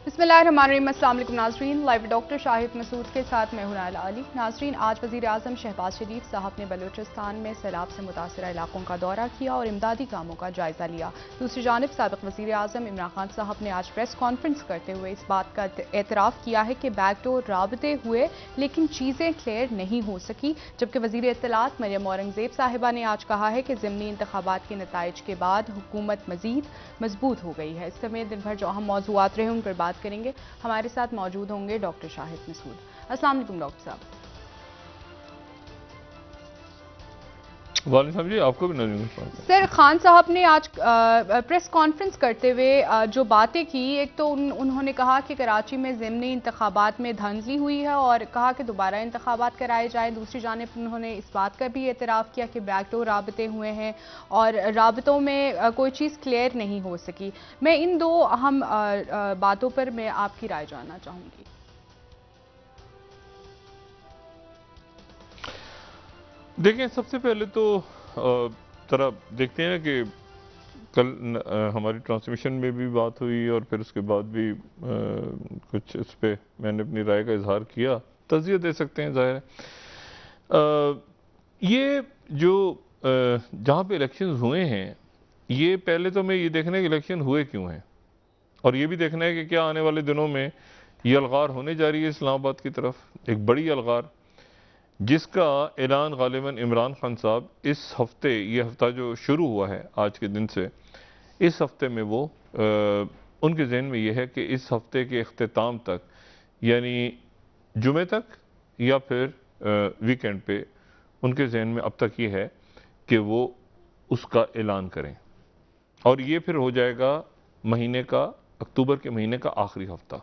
बिस्मिल्लाहिर्रहमानिर्रहीम। अस्सलाम वालेकुम नाज़रीन, लाइव डॉक्टर शाहिद मसूद के साथ मैं हूं नाइला अली। नाज़रीन, आज वज़ीर आज़म शहबाज शरीफ साहब ने बलूचिस्तान में सैलाब से मुतासरा इलाकों का दौरा किया और इमदादी कामों का जायजा लिया। दूसरी जानिब साबिक़ वज़ीर आज़म इमरान खान साहब ने आज प्रेस कॉन्फ्रेंस करते हुए इस बात का एतराफ़ किया है कि बैकडोर राबते हुए लेकिन चीज़ें क्लियर नहीं हो सकी। जबकि वज़ीर इत्तलात मरियम औरंगज़ेब साहिबा ने आज कहा है कि ज़िमनी इंतखाबात के नताइज के बाद हुकूमत मज़ीद मजबूत हो गई है। इस समेत दिन भर जो अहम मौज़ूआत रहे उन पर बात करेंगे। हमारे साथ मौजूद होंगे डॉक्टर शाहिद मसूद। अस्सलाम वालेकुम डॉक्टर साहब। वाले साहब जी, आपको भी नजर सर, खान साहब ने आज प्रेस कॉन्फ्रेंस करते हुए जो बातें की, एक तो उन्होंने कहा कि कराची में ज़िमनी इंतखाबात में धांधली हुई है और कहा कि दोबारा इंतखाबात कराए जाए। दूसरी जानिब उन्होंने इस बात का भी एतराफ़ किया कि बैकडोर राबते हुए हैं और राबतों में कोई चीज़ क्लियर नहीं हो सकी। मैं इन दो अहम बातों पर मैं आपकी राय जानना चाहूँगी। देखें, सबसे पहले तो जरा देखते हैं कि कल हमारी ट्रांसमिशन में भी बात हुई और फिर उसके बाद भी कुछ इस पे मैंने अपनी राय का इजहार किया, तज़िया दे सकते हैं, ज़ाहिर है। ये जो जहाँ पे इलेक्शंस हुए हैं, ये पहले तो मैं ये देखना है कि इलेक्शन हुए क्यों हैं, और ये भी देखना है कि क्या आने वाले दिनों में ये अलगार होने जा रही है इस्लामाबाद की तरफ, एक बड़ी अलगार, जिसका ऐलान गालिबन इमरान खान साहब इस हफ्ते, ये हफ्ता जो शुरू हुआ है आज के दिन से, इस हफ्ते में वो उनके जहन में ये है कि इस हफ्ते के अख्ताम तक, यानी जुमे तक या फिर वीकेंड पे, उनके जहन में अब तक ये है कि वो उसका ऐलान करें, और ये फिर हो जाएगा महीने का, अक्टूबर के महीने का आखिरी हफ्ता।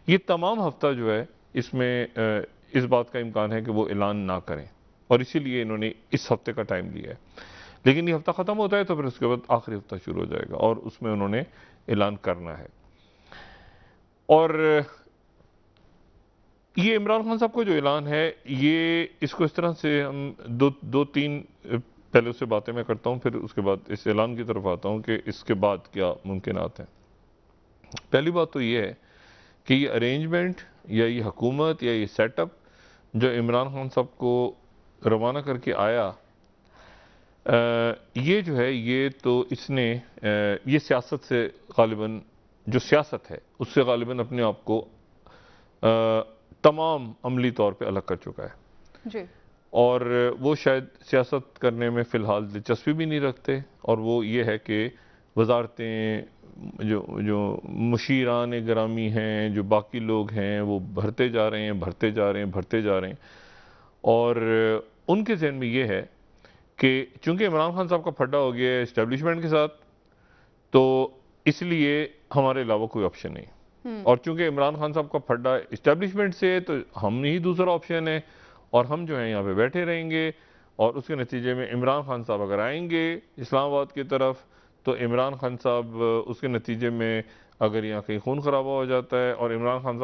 ये तमाम हफ्ता जो है, इसमें इस बात का इम्कान है कि वो ऐलान ना करें, और इसीलिए इन्होंने इस हफ्ते का टाइम लिया है। लेकिन ये हफ्ता ख़त्म होता है तो फिर उसके बाद आखिरी हफ्ता शुरू हो जाएगा और उसमें उन्होंने ऐलान करना है। और ये इमरान खान साहब का जो ऐलान है, ये इसको इस तरह से हम दो तीन पहले उससे बातें मैं करता हूँ, फिर उसके बाद इस ऐलान की तरफ आता हूँ कि इसके बाद क्या मुमकिनात हैं। पहली बात तो ये है कि ये अरेंजमेंट या ये हुकूमत या ये सेटअप जो इमरान खान साहब को रवाना करके आया, ये जो है, ये तो इसने ये सियासत से गालिबन, जो सियासत है उससे गालिबन अपने आप को तमाम अमली तौर पे अलग कर चुका है जी। और वो शायद सियासत करने में फ़िलहाल दिलचस्पी भी नहीं रखते, और वो ये है कि वजारतें, जो जो मुशीरान ग्रामी हैं, जो बाकी लोग हैं, वो भरते जा रहे हैं, भरते जा रहे हैं, भरते जा रहे हैं। और उनके जहन में ये है कि चूंकि इमरान खान साहब का फड्डा हो गया है इस्टेब्लिशमेंट के साथ, तो इसलिए हमारे अलावा कोई ऑप्शन नहीं। और चूंकि इमरान खान साहब का फड्डा इस्टेब्लिशमेंट से है, तो हम ही दूसरा ऑप्शन है, और हम जो है यहाँ पे बैठे रहेंगे, और उसके नतीजे में इमरान खान साहब अगर आएंगे इस्लामाबाद की तरफ, तो इमरान खान साहब उसके नतीजे में अगर यहाँ कहीं खून खराबा हो जाता है, और इमरान खान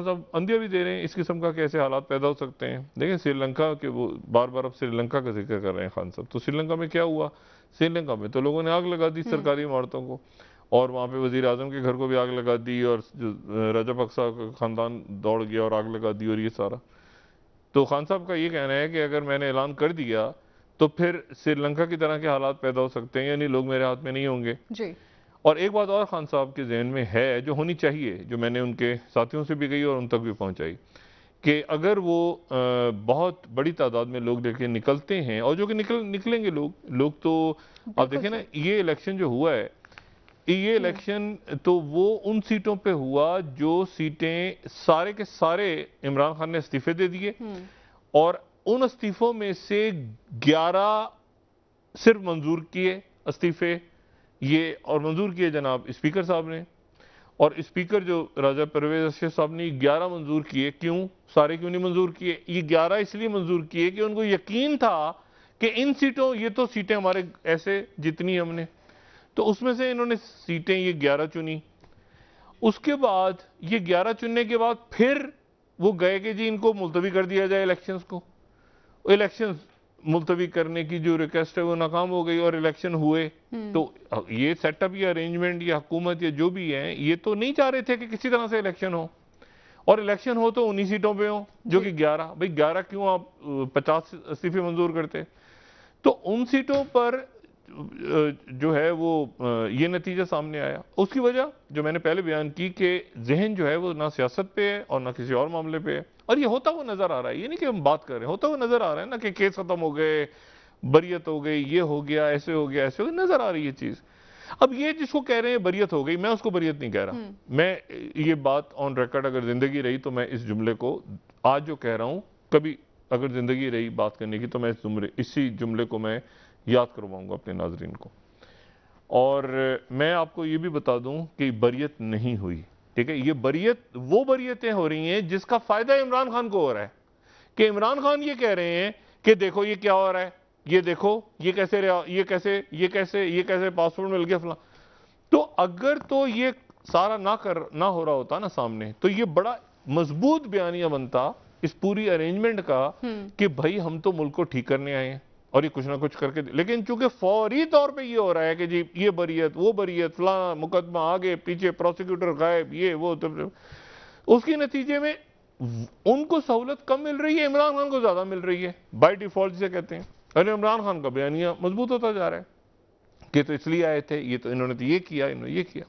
साहब अंदिया भी दे रहे हैं, इस किस्म का कैसे हालात पैदा हो सकते हैं। देखिए, श्रीलंका के, वो बार बार अब श्रीलंका का जिक्र कर रहे हैं खान साहब, तो श्रीलंका में क्या हुआ? श्रीलंका में तो लोगों ने आग लगा दी सरकारी इमारतों को, और वहाँ पे वजीर आजम के घर को भी आग लगा दी, और राजापक्सा का खानदान दौड़ गया और आग लगा दी, और ये सारा। तो खान साहब का ये कहना है कि अगर मैंने ऐलान कर दिया तो फिर श्रीलंका की तरह के हालात पैदा हो सकते हैं, यानी लोग मेरे हाथ में नहीं होंगे जी। और एक बात और खान साहब के जहन में है, जो होनी चाहिए, जो मैंने उनके साथियों से भी कही और उन तक भी पहुंचाई, कि अगर वो बहुत बड़ी तादाद में लोग लेके निकलते हैं, और जो कि निकलेंगे लोग तो आप देखें ना, ये इलेक्शन जो हुआ है, ये इलेक्शन तो वो उन सीटों पे हुआ जो सीटें सारे के सारे इमरान खान ने इस्तीफे दे दिए, और उन इस्तीफों में से 11 सिर्फ मंजूर किए इस्तीफे, ये और मंजूर किए जनाब स्पीकर साहब ने, और स्पीकर जो राजा परवेज अशरफ साहब ने 11 मंजूर किए। क्यों? सारे क्यों नहीं मंजूर किए? ये 11 इसलिए मंजूर किए कि उनको यकीन था कि इन सीटों, ये तो सीटें हमारे ऐसे जितनी हमने, तो उसमें से इन्होंने सीटें ये 11 चुनी। उसके बाद ये 11 चुनने के बाद फिर वो गए कि जी इनको मुलतवी कर दिया जाए इलेक्शंस को। इलेक्शंस मुलतवी करने की जो रिक्वेस्ट है वो नाकाम हो गई और इलेक्शन हुए। तो ये सेटअप या अरेंजमेंट या हुकूमत या जो भी है, ये तो नहीं चाह रहे थे कि किसी तरह से इलेक्शन हो, और इलेक्शन हो तो 19 सीटों पे हो, जो कि 11। भाई 11 क्यों, आप 50 इस्तीफे मंजूर करते। तो उन सीटों पर जो है वो ये नतीजा सामने आया। उसकी वजह जो मैंने पहले बयान की कि जहन जो है वो ना सियासत पे है और ना किसी और मामले पे है, और ये होता हुआ नजर आ रहा है। ये नहीं कि हम बात कर रहे हैं, होता हुआ नजर आ रहा है ना कि केस खत्म हो गए, बरियत हो गई, ये हो गया, ऐसे हो गया, ऐसे हो गया, नजर आ रही है चीज। अब ये जिसको कह रहे हैं बरियत हो गई, मैं उसको बरियत नहीं कह रहा। मैं ये बात ऑन रिकॉर्ड अगर जिंदगी रही तो मैं इस जुमले को आज जो कह रहा हूं, कभी अगर जिंदगी रही बात करने की तो मैं इसी जुमले को मैं याद करवाऊंगा अपने नाजरीन को। और मैं आपको ये भी बता दूं कि बरियत नहीं हुई, ठीक है। ये बरियत, वो बरियतें हो रही हैं जिसका फायदा इमरान खान को हो रहा है, कि इमरान खान ये कह रहे हैं कि देखो ये क्या हो रहा है, ये देखो ये कैसे ये कैसे पासपोर्ट मिल गया फला। तो अगर तो ये सारा ना हो रहा होता ना सामने, तो ये बड़ा मजबूत बयानिया बनता इस पूरी अरेंजमेंट का कि भाई हम तो मुल्क को ठीक करने आए हैं और ये कुछ ना कुछ करके। लेकिन चूंकि फौरी तौर पे ये हो रहा है कि जी ये बरियत, वो बरियत, फला मुकदमा आगे पीछे, प्रोसिक्यूटर गायब, ये वो, तो उसके नतीजे में उनको सहूलत कम मिल रही है, इमरान खान को ज्यादा मिल रही है बाय डिफॉल्ट जिसे कहते हैं। और इमरान खान का बयानिया मजबूत होता जा रहा है कि तो इसलिए आए थे, ये तो इन्होंने तो ये किया, इन्होंने ये किया।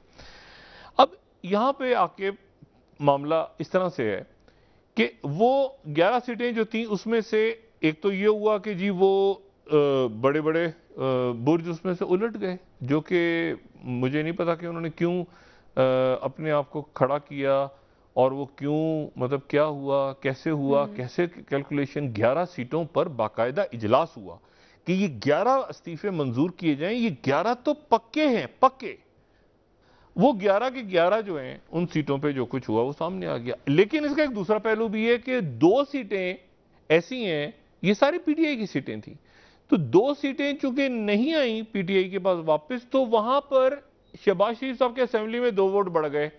अब यहां पे आके मामला इस तरह से है कि वो 11 सीटें जो थी उसमें से एक तो ये हुआ कि जी वो बड़े बड़े बुर्ज उसमें से उलट गए, जो कि मुझे नहीं पता कि उन्होंने क्यों अपने आप को खड़ा किया, और वो क्यों, मतलब क्या हुआ, कैसे हुआ, कैसे कैलकुलेशन। 11 सीटों पर बाकायदा इजलास हुआ कि ये 11 इस्तीफे मंजूर किए जाएं। ये 11 तो पक्के हैं, पक्के। वो 11 के 11 जो हैं, उन सीटों पे जो कुछ हुआ वो सामने आ गया। लेकिन इसका एक दूसरा पहलू भी है कि 2 सीटें ऐसी हैं, ये सारी पीटीआई की सीटें थी, तो 2 सीटें चूंकि नहीं आई पीटीआई के पास वापस, तो वहां पर शहबाज शरीफ साहब के असेंबली में 2 वोट बढ़ गए।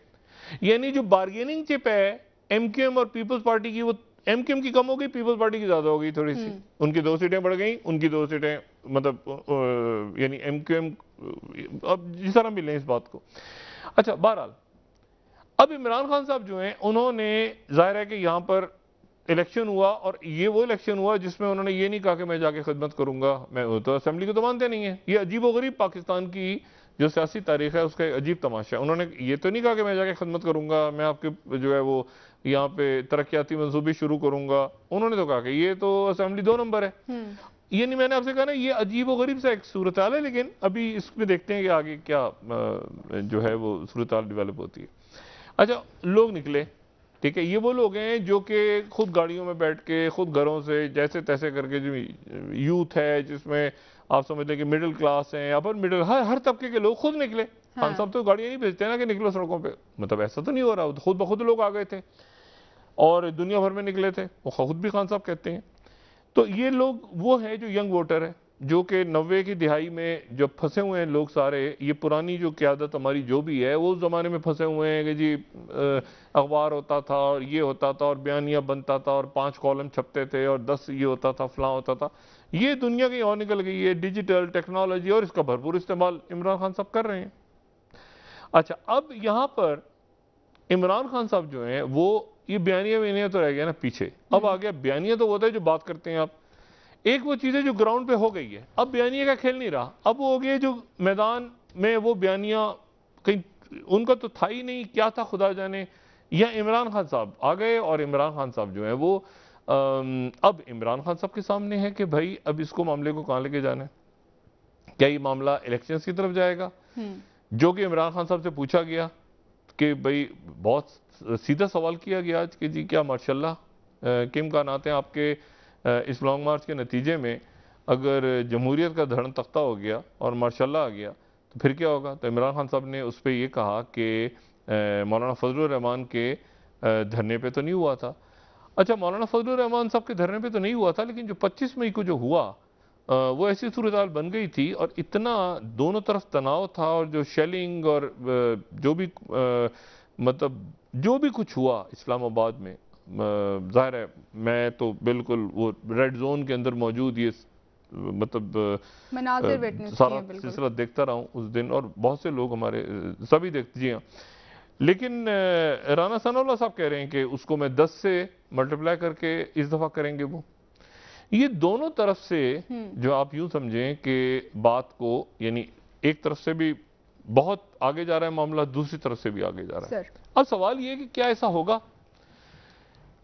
यानी जो बार्गेनिंग चिप है एमक्यूएम और पीपल्स पार्टी की, वो एमक्यूएम की कम हो गई, पीपल्स पार्टी की ज्यादा हो गई थोड़ी सी। उनकी 2 सीटें बढ़ गई, उनकी 2 सीटें, मतलब यानी एमक्यूएम, अब जिस तरह मिले इस बात को। अच्छा, बहरहाल अब इमरान खान साहब जो हैं, उन्होंने, जाहिर है कि यहां पर इलेक्शन हुआ, और ये वो इलेक्शन हुआ जिसमें उन्होंने ये नहीं कहा कि मैं जाके खिदमत करूंगा, मैं तो असेंबली को तो मानते नहीं है। ये अजीबोगरीब पाकिस्तान की जो सियासी तारीख है उसका अजीब तमाशा है। उन्होंने ये तो नहीं कहा कि मैं जाके खिदमत करूंगा, मैं आपके जो है वो यहाँ पे तरक्याती मंसूबे शुरू करूंगा। उन्होंने तो कहा कि ये तो असेंबली 2 नंबर है। ये नहीं, मैंने आपसे कहा ना, ये अजीब व गरीब सा एक सूरत हाल है। लेकिन अभी इसमें देखते हैं कि आगे क्या जो है वो सूरत हाल डिवेलप होती है। अच्छा, लोग निकले, ठीक है। ये वो लोग हैं जो कि खुद गाड़ियों में बैठ के, खुद घरों से जैसे तैसे करके, जो यूथ है जिसमें आप समझ लें कि मिडिल क्लास है, अपर मिडिल, हर तबके के लोग खुद निकले। खान साहब तो गाड़ियां नहीं भेजते ना कि निकलो सड़कों पे, मतलब ऐसा तो नहीं हो रहा, खुद ब खुद लोग आ गए थे और दुनिया भर में निकले थे, वो खुद भी खान साहब कहते हैं। तो ये लोग वो हैं जो यंग वोटर है, जो कि 90 की दिहाई में जब फंसे हुए हैं लोग सारे। ये पुरानी जो क़यादत हमारी जो भी है, वो उस ज़माने में फंसे हुए हैं कि जी अखबार होता था और ये होता था और बयानिया बनता था और 5 कॉलम छपते थे और 10 ये होता था, फलां होता था। ये दुनिया की और निकल गई है, डिजिटल टेक्नोलॉजी, और इसका भरपूर इस्तेमाल इमरान खान साहब कर रहे हैं। अच्छा, अब यहां पर इमरान खान साहब जो हैं, वो ये बयानिया तो रह गया ना पीछे। अब आ गया बयानिया, तो होता है जो बात करते हैं आप, एक वो चीज़ें जो ग्राउंड पे हो गई है। अब बयानिया का खेल नहीं रहा, अब वो हो गया जो मैदान में वो बयानिया कहीं उनका तो था ही नहीं, क्या था खुदा जाने। या इमरान खान साहब आ गए, और इमरान खान साहब जो है वो अब इमरान खान साहब के सामने है कि भाई अब इसको मामले को कहाँ लेके जाना है। क्या ये मामला इलेक्शंस की तरफ जाएगा, जो कि इमरान खान साहब से पूछा गया कि भाई बहुत सीधा सवाल किया गया आज कि जी क्या माशाल्लाह के इम्कानात हैं आपके इस लॉन्ग मार्च के नतीजे में, अगर जमहूरियत का धड़न तख्ता हो गया और माशाल्लाह आ गया तो फिर क्या होगा। तो इमरान खान साहब ने उस पर यह कहा कि मौलाना फजलुर रहमान के धरने पे तो नहीं हुआ था। अच्छा, मौलाना फजलुर रहमान साहब के धरने पे तो नहीं हुआ था, लेकिन जो 25 मई को जो हुआ वो ऐसी सूरत हाल बन गई थी, और इतना दोनों तरफ तनाव था, और जो शेलिंग और जो भी मतलब जो भी कुछ हुआ इस्लामाबाद में, जाहिर है मैं तो बिल्कुल वो रेड जोन के अंदर मौजूद ये मतलब मनाज़िर विटनेस किए सारा हैं, बिल्कुल। सिलसिला देखता रहा हूँ उस दिन, और बहुत से लोग हमारे सभी देखते जी हाँ। लेकिन राना सनाउल्लाह साहब कह रहे हैं कि उसको मैं 10 से मल्टीप्लाई करके इस दफ़ा करेंगे वो। ये दोनों तरफ से जो आप यूं समझें कि बात को, यानी एक तरफ से भी बहुत आगे जा रहा है मामला, दूसरी तरफ से भी आगे जा रहा है। सर, अब सवाल ये है कि क्या ऐसा होगा,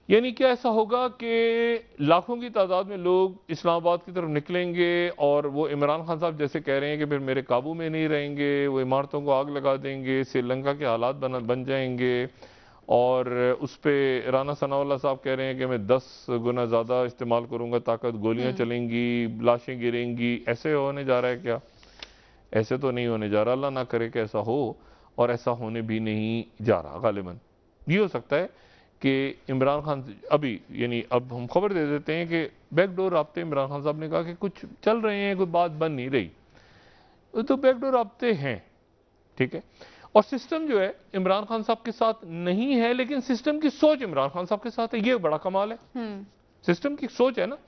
यानी क्या ऐसा होगा कि लाखों की तादाद में लोग इस्लामाबाद की तरफ निकलेंगे और वो इमरान खान साहब जैसे कह रहे हैं कि फिर मेरे काबू में नहीं रहेंगे, वो इमारतों को आग लगा देंगे, श्रीलंका के हालात बन जाएंगे, और उस पर राना सनाउल्लाह साहब कह रहे हैं कि मैं 10 गुना ज़्यादा इस्तेमाल करूंगा ताकत, गोलियां चलेंगी, लाशें गिरेंगी। ऐसे होने जा रहा है क्या? ऐसे तो नहीं होने जा रहा, अल्लाह ना करे कि ऐसा हो, और ऐसा होने भी नहीं जा रहा। गालिबन ये हो सकता है कि इमरान खान अभी, यानी अब हम खबर दे देते हैं कि बैकडोर राब्ते, इमरान खान साहब ने कहा कि कुछ चल रहे हैं, कोई बात बन नहीं रही, तो बैकडोर राब्ते हैं, ठीक है। और सिस्टम जो है इमरान खान साहब के साथ नहीं है, लेकिन सिस्टम की सोच इमरान खान साहब के साथ है, ये बड़ा कमाल है। सिस्टम की सोच है ना,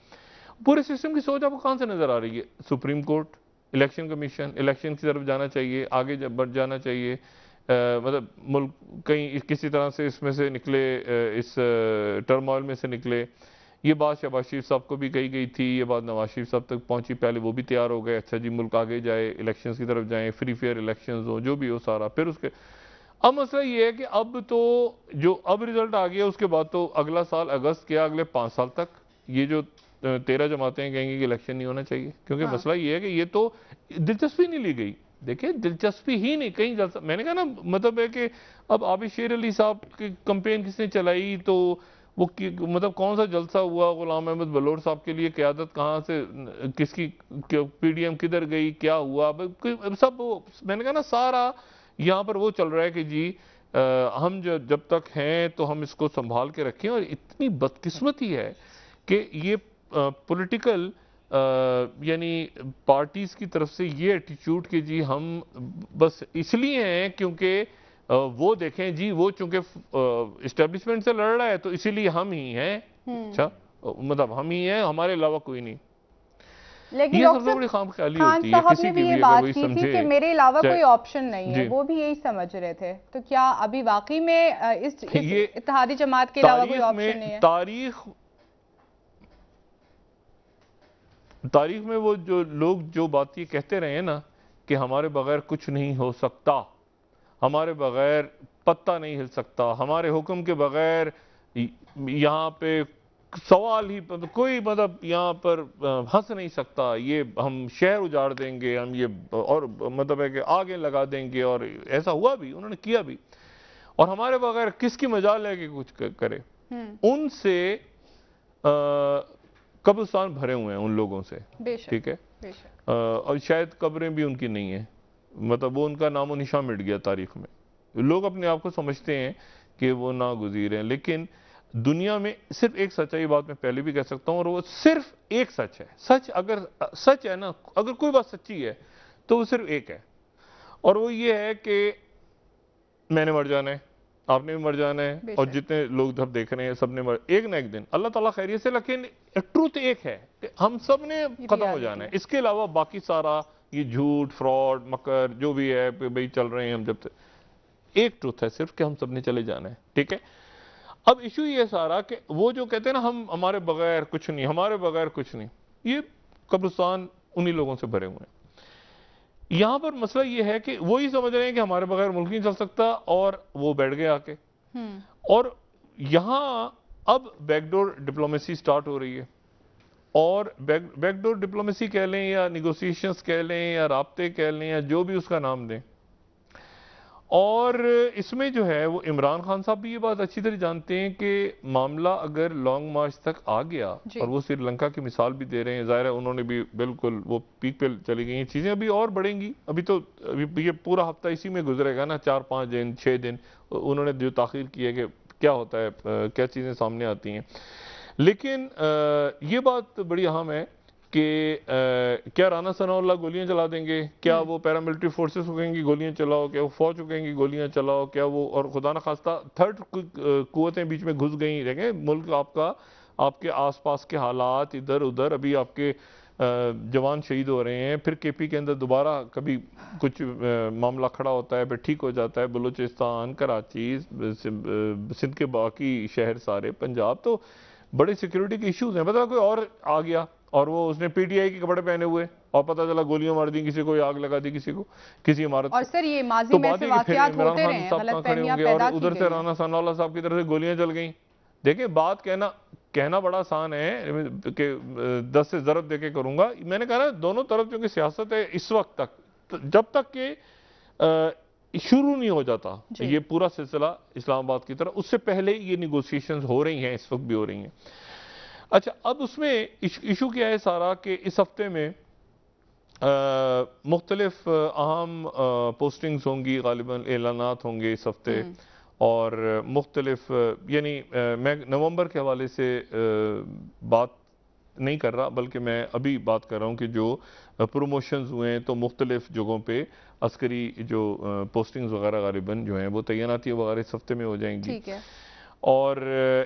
पूरे सिस्टम की सोच आपको कहां से नजर आ रही है? Supreme court, election commission, election की तरफ जाना चाहिए, आगे बढ़ जाना चाहिए, मतलब मुल्क कहीं किसी तरह से इसमें से निकले, इस टर्मोइल में से निकले। ये बात शहबाज शरीफ साहब को भी कही गई थी, ये बात नवाज शरीफ साहब तक पहुंची, पहले वो भी तैयार हो गए, अच्छा जी मुल्क आगे जाए, इलेक्शंस की तरफ जाएं, फ्री फेयर इलेक्शंस हो, जो भी हो सारा। फिर उसके अब मसला ये है कि अब तो जो अब रिजल्ट आ गया, उसके बाद तो अगला साल अगस्त के अगले 5 साल तक ये जो 13 जमातें कहेंगी कि इलेक्शन नहीं होना चाहिए, क्योंकि मसला ये है कि ये तो दिलचस्पी नहीं ली गई। देखिए दिलचस्पी ही नहीं, कहीं जलसा, मैंने कहा ना, मतलब है कि अब आबिद शेर अली साहब की कंपेन किसने चलाई, तो वो मतलब कौन सा जलसा हुआ, गुलाम अहमद बलोच साहब के लिए क्यादत कहाँ से, किसकी पीडीएम किधर गई, क्या हुआ, सब मैंने कहा ना सारा यहाँ पर वो चल रहा है कि जी हम जब तक हैं तो हम इसको संभाल के रखें। और इतनी बदकिस्मती है कि ये पॉलिटिकल यानी पार्टीज की तरफ से ये एटीट्यूड कि जी हम बस इसलिए हैं क्योंकि वो देखें जी, वो चूंकि इस्टेब्लिशमेंट से लड़ रहा है तो इसीलिए हम ही हैं। अच्छा, मतलब हम ही हैं, हमारे अलावा कोई नहीं। लेकिन ये सबसे बड़ी खामख्याली खान होती है साहब किसी ने की भी ये भी, अगर बात वही की थी समझे कि मेरे अलावा कोई ऑप्शन नहीं है, जी। वो भी यही समझ रहे थे। तो क्या अभी वाकई में इस ये इत्तेहादी जमात के अलावा कोई ऑप्शन नहीं है? तारीख में वो जो लोग जो बात ये कहते रहे हैं ना कि हमारे बगैर कुछ नहीं हो सकता, हमारे बगैर पत्ता नहीं हिल सकता, हमारे हुक्म के बगैर यहाँ पे सवाल ही, कोई मतलब यहाँ पर हंस नहीं सकता, ये हम शहर उजाड़ देंगे, हम ये, और मतलब है कि आगे लगा देंगे, और ऐसा हुआ भी, उन्होंने किया भी, और हमारे बगैर किसकी मजाल है कि कुछ करे। उनसे कब्रिस्तान भरे हुए हैं उन लोगों से, ठीक है। और शायद कब्रें भी उनकी नहीं है, मतलब वो उनका नामो निशान मिट गया तारीख में। लोग अपने आप को समझते हैं कि वो नागुज़ीर हैं, लेकिन दुनिया में सिर्फ एक सच्चाई, बात मैं पहले भी कह सकता हूं, और वो सिर्फ एक सच है। सच अगर सच है ना, अगर कोई बात सच्ची है तो वो सिर्फ एक है, और वो ये है कि मैंने मर जाना है, आपने भी मर जाना है, और जितने लोग इधर देख रहे हैं सबने मर, एक ना एक दिन अल्लाह ताला खैरियत से, लेकिन ट्रूथ एक है कि हम सब ने खत्म हो जाना है। इसके अलावा बाकी सारा ये झूठ, फ्रॉड, मकर जो भी है भाई चल रहे हैं हम, जब तक एक ट्रूथ है सिर्फ कि हम सब ने चले जाना है, ठीक है। अब इशू ये सारा कि वो जो कहते हैं ना हम हमारे बगैर कुछ नहीं, हमारे बगैर कुछ नहीं, ये कब्रिस्तान उन्हीं लोगों से भरे हुए हैं। यहां पर मसला ये है कि वो ही समझ रहे हैं कि हमारे बगैर मुल्क नहीं चल सकता, और वो बैठ गए आके। और यहां अब बैकडोर डिप्लोमेसी स्टार्ट हो रही है, और बैकडोर डिप्लोमेसी कह लें या निगोशिएशंस कह लें या राब्ते कह लें या जो भी उसका नाम दें, और इसमें जो है वो इमरान खान साहब भी ये बात अच्छी तरह जानते हैं कि मामला अगर लॉन्ग मार्च तक आ गया, और वो श्रीलंका की मिसाल भी दे रहे हैं, जाहिर है उन्होंने भी बिल्कुल वो पीक पे चली गई हैं चीज़ें, अभी और बढ़ेंगी। अभी तो अभी ये पूरा हफ्ता इसी में गुजरेगा ना, 4-5 दिन 6 दिन उन्होंने जो ताखीर की है कि क्या होता है, क्या चीज़ें सामने आती हैं। लेकिन ये बात बड़ी अहम है कि क्या राना सनाउल्लाह गोलियां चला देंगे, क्या वो पैरामिलिट्री फोर्सेस को कहेंगी गोलियां चलाओ, क्या वो फौज को कहेंगी गोलियां चलाओ, क्या वो, और खुदा न खास्ता थर्ड कुव्वतें बीच में घुस गई। देखें मुल्क आपका, आपके आसपास के हालात इधर उधर, अभी आपके जवान शहीद हो रहे हैं, फिर केपी के अंदर दोबारा कभी कुछ मामला खड़ा होता है, फिर ठीक हो जाता है, बलूचिस्तान, कराची, सिंध के बाकी शहर सारे, पंजाब, तो बड़े सिक्योरिटी के इश्यूज हैं। पता कोई और आ गया और वो उसने पीटीआई के कपड़े पहने हुए और पता चला गोलियां मार दी किसी को, आग लगा दी किसी को, किसी इमारत और सर ये माजी में ऐसे वाकयात होते रहे हैं, गलतफहमियां पैदा की गई, उधर से राना सनाउल्लाह साहब की तरफ से गोलियां चल गई। देखिए बात कहना बड़ा आसान है कि 10 से ज़रब देके करूंगा। मैंने कहा ना दोनों तरफ क्योंकि सियासत है इस वक्त तक, जब तक कि शुरू नहीं हो जाता ये पूरा सिलसिला इस्लामाबाद की तरफ, उससे पहले ये निगोशिएशंस हो रही हैं, इस वक्त भी हो रही हैं। अच्छा, अब उसमें इशू क्या है सारा कि इस हफ्ते में मुख्तलिफ अहम पोस्टिंग्स होंगी, गालिबन एलानात होंगे इस हफ्ते, और मुख्तलिफ यानी मैं नवंबर के हवाले से बात नहीं कर रहा, बल्कि मैं अभी बात कर रहा हूँ कि जो प्रमोशंस हुए हैं तो मुख्तलिफ जगहों पे अस्करी जो पोस्टिंग्स वगैरह गालिबन जो हैं वो तैनाती वगैरह इस हफ्ते में हो जाएंगी। ठीक है। और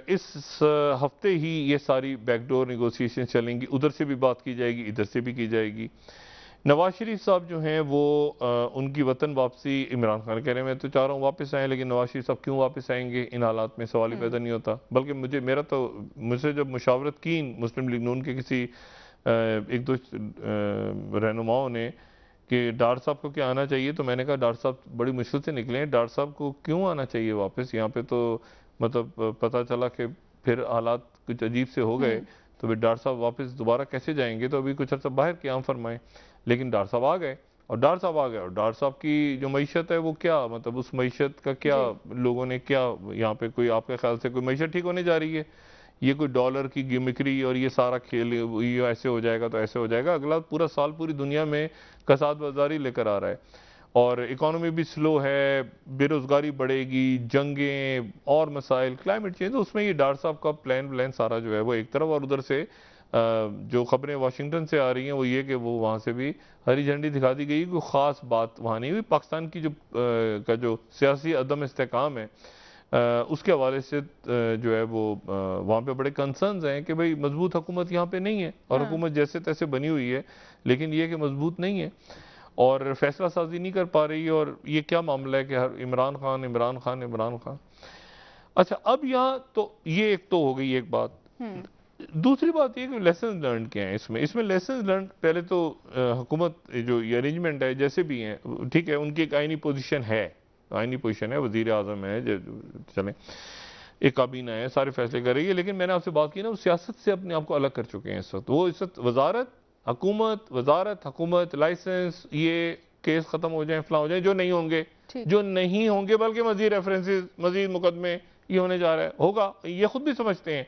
इस हफ्ते ही ये सारी बैकडोर निगोशिएशन चलेंगी, उधर से भी बात की जाएगी, इधर से भी की जाएगी। नवाज शरीफ साहब जो हैं वो उनकी वतन वापसी, इमरान खान कह रहे हैं मैं तो चाह रहा हूँ वापस आए, लेकिन नवाज शरीफ साहब क्यों वापस आएंगे इन हालात में, सवाल ही पैदा नहीं होता। बल्कि मुझसे जब मुशावरत की मुस्लिम लीग नून के किसी एक दो रहनुमाओं ने कि डॉक्टर साहब को क्या आना चाहिए, तो मैंने कहा डॉक्टर साहब बड़ी मुश्किल से निकले हैं, डॉक्टर साहब को क्यों आना चाहिए वापस यहाँ पे, तो मतलब पता चला कि फिर हालात कुछ अजीब से हो गए, तो फिर डॉक्टर साहब वापस दोबारा कैसे जाएंगे, तो अभी कुछ अर्सा बाहर क्याम फरमाएं। लेकिन डॉक्टर साहब आ गए, और डॉक्टर साहब आ गए, और डॉक्टर साहब की जो मईशत है वो क्या, मतलब उस मईशत का क्या लोगों ने क्या यहाँ पे, कोई आपके ख्याल से कोई मईशत ठीक होने जा रही है? ये कोई डॉलर की गिमिक्री और ये सारा खेल, ये ऐसे हो जाएगा तो ऐसे हो जाएगा, अगला पूरा साल पूरी दुनिया में कसाद बाजारी लेकर आ रहा है, और इकोनॉमी भी स्लो है, बेरोजगारी बढ़ेगी, जंगें और मसाइल, क्लाइमेट चेंज, तो उसमें ये डॉक्टर साहब का प्लान सारा जो है वो एक तरफ, और उधर से जो खबरें वाशिंगटन से आ रही हैं वो ये कि वो वहाँ से भी हरी झंडी दिखा दी गई, कोई ख़ास बात वहाँ नहीं हुई। पाकिस्तान की जो सियासी अदम इस्तेकाम है उसके हवाले से जो है वो वहाँ पे बड़े कंसर्न्स हैं कि भाई मजबूत हुकूमत यहाँ पे नहीं है, और हुकूमत जैसे तैसे बनी हुई है, लेकिन ये कि मजबूत नहीं है और फैसला साजी नहीं कर पा रही है, और ये क्या मामला है कि हर इमरान खान। अच्छा, अब यहाँ तो ये एक तो हो गई एक बात। दूसरी बात ये कि लेसन लर्न क्या है इसमें लेसन लर्न, पहले तो हुकूमत जो ये अरेंजमेंट है जैसे भी हैं ठीक है, उनकी एक आईनी पोजीशन है, वजीर आजम है, चलें एक काबीना है, सारे फैसले कर रही है, लेकिन मैंने आपसे बात की ना, वो सियासत से अपने आप को अलग कर चुके हैं इस वक्त। वो इस वक्त वजारत हुकूमत लाइसेंस, ये केस खत्म हो जाए, फला हो जाए, जो नहीं होंगे बल्कि मजीद रेफरेंसेस, मजीद मुकदमे ये होने जा रहा है, होगा, ये खुद भी समझते हैं।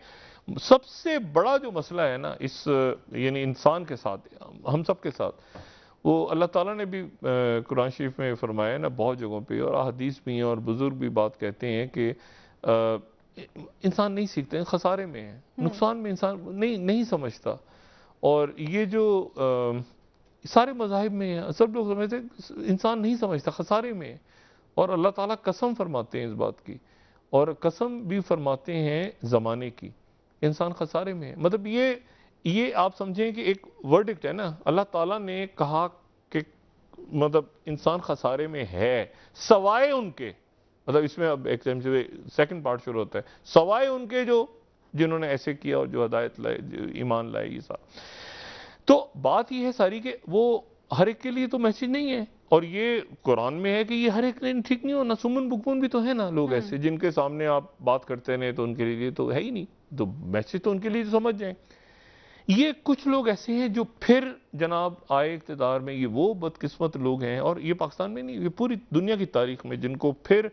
सबसे बड़ा जो मसला है ना इस यानी इंसान के साथ, हम सब के साथ, वो अल्लाह ताला ने भी कुरान शरीफ में फरमाया ना बहुत जगहों पे, और हदीस भी हैं और बुजुर्ग भी बात कहते हैं कि इंसान नहीं सीखते हैं, खसारे में है, नुकसान में इंसान नहीं समझता। और ये जो सारे मज़ाहिब में है, सब लोग समझते, इंसान नहीं समझता, खसारे में है। और अल्लाह ताला कसम फरमाते हैं इस बात की, और कसम भी फरमाते हैं ज़माने की, इंसान खसारे में है। मतलब ये आप समझें कि एक वर्डिक्ट है ना, अल्लाह ताला ने कहा कि मतलब इंसान खसारे में है, सवाए उनके, मतलब इसमें अब एक सेकंड पार्ट शुरू होता है, सवाए उनके जिन्होंने ऐसे किया और जो हिदायत लाए, जो ईमान लाए, ये सारा। तो बात ये है सारी कि वो हर एक के लिए तो मैसेज नहीं है, और ये कुरान में है कि ये हर एक ने ठीक नहीं होना, सुमन बुकमुन भी तो है ना लोग ऐसे जिनके सामने आप बात करते हैं तो उनके लिए तो है ही नहीं, तो मैसेज तो उनके लिए तो समझ जाएं। ये कुछ लोग ऐसे हैं जो फिर जनाब आए इक़्तिदार में, ये वो बदकिस्मत लोग हैं, और ये पाकिस्तान में नहीं, ये पूरी दुनिया की तारीख में, जिनको फिर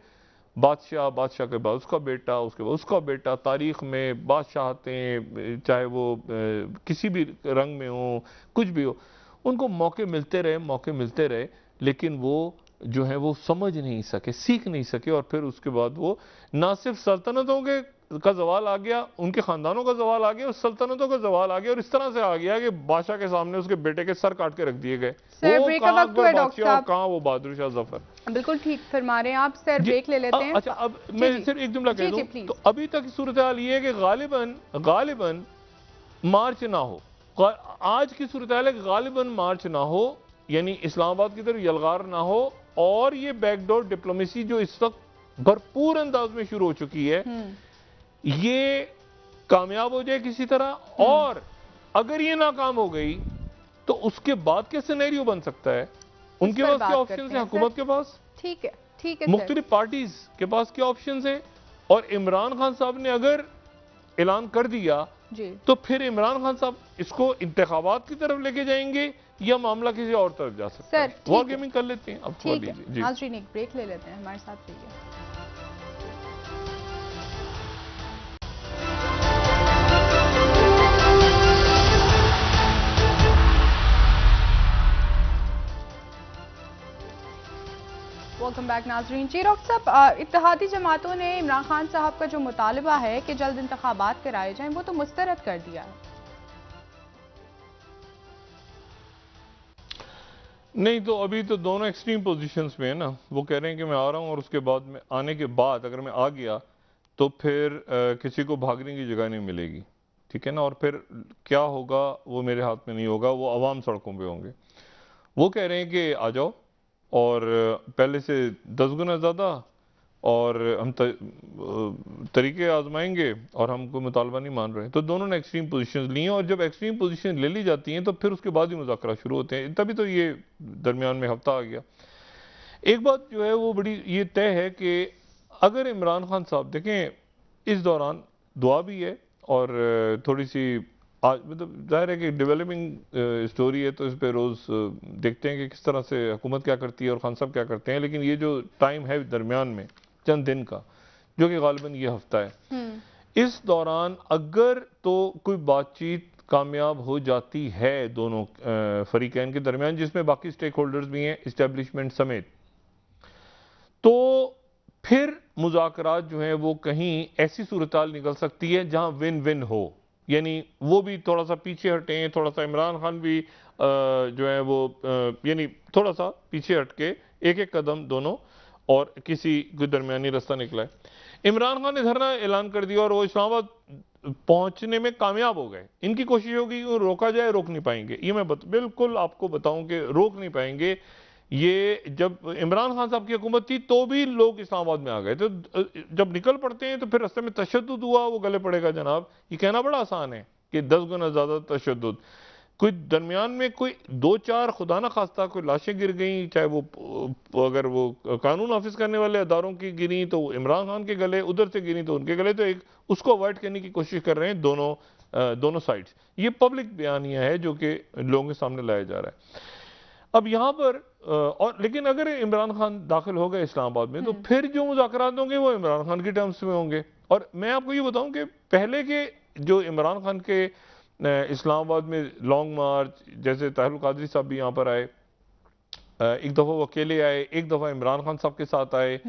बादशाह के बाद उसका बेटा, उसके बाद उसका बेटा, तारीख में बादशाहतें, चाहे वो किसी भी रंग में हो, कुछ भी हो, उनको मौके मिलते रहे, लेकिन वो जो है वो समझ नहीं सके, सीख नहीं सके, और फिर उसके बाद वो ना सिर्फ सल्तनतों का जवाल आ गया, उनके खानदानों का जवाल आ गया, उस सल्तनतों का जवाल आ गया, और इस तरह से आ गया कि बादशाह के सामने उसके बेटे के सर काट के रख दिए गए। कहाँ वो बहादुर शाह जफर। बिल्कुल ठीक फरमा रहे हैं आप सर, ब्रेक ले लेते हैं। अच्छा, अब मैं सिर्फ एक जुमला कह दूं, तो अभी तक सूरत हाल ये है कि गालिबन मार्च ना हो, आज की सूरत हाल है कि गालिबन मार्च ना हो, यानी इस्लामाबाद की तरफ यलगार ना हो, और ये बैकडोर डिप्लोमेसी जो इस वक्त भरपूर अंदाज में शुरू हो चुकी है, ये कामयाब हो जाए किसी तरह। और अगर ये नाकाम हो गई तो उसके बाद क्या सिनेरियो बन सकता है, उनके पास क्या ऑप्शन है, हुकूमत के पास, ठीक है, ठीक है, मुख्तलिफ पार्टीज के पास क्या ऑप्शन है। और इमरान खान साहब ने अगर ऐलान कर दिया जी, तो फिर इमरान खान साहब इसको इंतखाबात की तरफ लेके जाएंगे या मामला किसी और तरफ जा सकता है। वॉर गेमिंग कर लेते हैं। अब ठीक है, नाज़रीन एक ब्रेक ले लेते हैं, हमारे साथ रहिए। वेलकम बैक नाजरीन। जी डॉक्टर साहब, इत्तेहादी जमातों ने इमरान खान साहब का जो मुतालबा है कि जल्द इंतखाबात कराए जाएं, वो तो मुस्तरद कर दिया है। नहीं, तो अभी तो दोनों एक्सट्रीम पोजीशंस में है ना। वो कह रहे हैं कि मैं आ रहा हूं और उसके बाद में आने के बाद अगर मैं आ गया तो फिर किसी को भागने की जगह नहीं मिलेगी, ठीक है ना। और फिर क्या होगा वो मेरे हाथ में नहीं होगा, वो अवाम सड़कों पे होंगे। वो कह रहे हैं कि आ जाओ और पहले से 10 गुना ज़्यादा, और हम तरीके आजमाएंगे और हम कोई मुतालबा नहीं मान रहे। तो दोनों ने एक्सट्रीम पोजीशंस ली हैं, और जब एक्सट्रीम पोजीशन ले ली जाती हैं तो फिर उसके बाद ही मुज़ाकरा शुरू होते हैं। तभी तो ये दरमियान में हफ्ता आ गया। एक बात जो है वो बड़ी ये तय है कि अगर इमरान खान साहब देखें, इस दौरान दुआ भी है और थोड़ी सी आज मतलब जाहिर है कि डेवलपिंग स्टोरी है, तो इस पे रोज़ देखते हैं कि किस तरह से हुकूमत क्या करती है और खान साहब क्या करते हैं। लेकिन ये जो टाइम है दरमियान में चंद दिन का, जो कि गालिबन ये हफ्ता है, इस दौरान अगर तो कोई बातचीत कामयाब हो जाती है दोनों फरीकैन के दरमियान, जिसमें बाकी स्टेक होल्डर्स भी हैं इस्टेब्लिशमेंट समेत, तो फिर मुज़ाकरात जो हैं वो कहीं ऐसी सूरत निकल सकती है जहां विन विन हो। यानी वो भी थोड़ा सा पीछे हटें, थोड़ा सा इमरान खान भी जो है वो यानी थोड़ा सा पीछे हटके एक एक कदम दोनों, और किसी कोई दरमियानी रास्ता निकला है। इमरान खान ने धरना ऐलान कर दिया और वो इस्लामाबाद पहुंचने में कामयाब हो गए। इनकी कोशिश होगी कि रोका जाए, रोक नहीं पाएंगे। ये मैं बिल्कुल आपको बताऊं कि रोक नहीं पाएंगे। ये जब इमरान खान साहब की हुकूमत थी तो भी लोग इस्लामाबाद में आ गए, तो जब निकल पड़ते हैं तो फिर रास्ते में तशद्दुद हुआ, वो गले पड़ेगा जनाब। ये कहना बड़ा आसान है कि 10 गुना ज्यादा तशद्दुद। कोई दरमियान में कोई 2-4 खुदा ना खास्ता कोई लाशें गिर गई, चाहे वो अगर वो कानून नाफिज करने वाले अदारों की गिरी तो इमरान खान के गले, उधर से गिरी तो उनके गले, तो एक उसको अवॉइड करने की कोशिश कर रहे हैं दोनों साइड्स। ये पब्लिक बयानिया है जो कि लोगों के सामने लाया जा रहा है। अब यहाँ पर और लेकिन अगर इमरान खान दाखिल हो गए इस्लामाबाद में तो फिर जो मुज़ाकरात होंगे वो इमरान खान की टर्म्स में होंगे। और मैं आपको ये बताऊं कि पहले के जो इमरान खान के इस्लामाबाद में लॉन्ग मार्च, जैसे ताहिरुल कादरी साहब भी यहाँ पर आए, एक दफ़ा वो अकेले आए, एक दफ़ा इमरान खान साहब के साथ आए,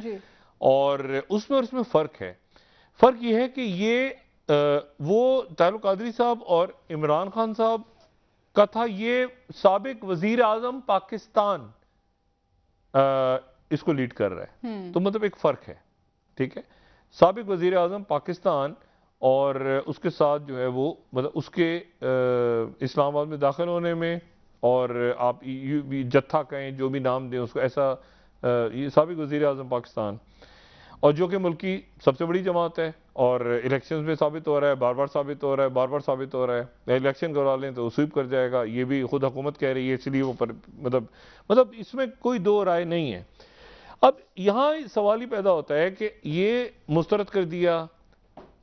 और उसमें फ़र्क है। फ़र्क ये है कि ये वो ताहिरुल कादरी साहब और इमरान खान साहब का था, ये साबिक वजीर आजम पाकिस्तान इसको लीड कर रहा है, तो मतलब एक फर्क है, ठीक है। साबिक वजीर आजम पाकिस्तान और उसके साथ जो है वो मतलब उसके इस्लामाबाद में दाखिल होने में, और आप जत्था कहें जो भी नाम दें उसको, ऐसा ये साबिक वजीर आजम पाकिस्तान, और जो कि मुल्क की सबसे बड़ी जमात है, और इलेक्शंस में साबित हो रहा है, बार बार साबित हो रहा है, बार बार साबित हो रहा है। इलेक्शन करवा लें तो स्वीप कर जाएगा, ये भी खुद हुकूमत कह रही है, इसलिए वो पर मतलब इसमें कोई दो राय नहीं है। अब यहाँ सवाल ही पैदा होता है कि ये मुस्तरद कर दिया,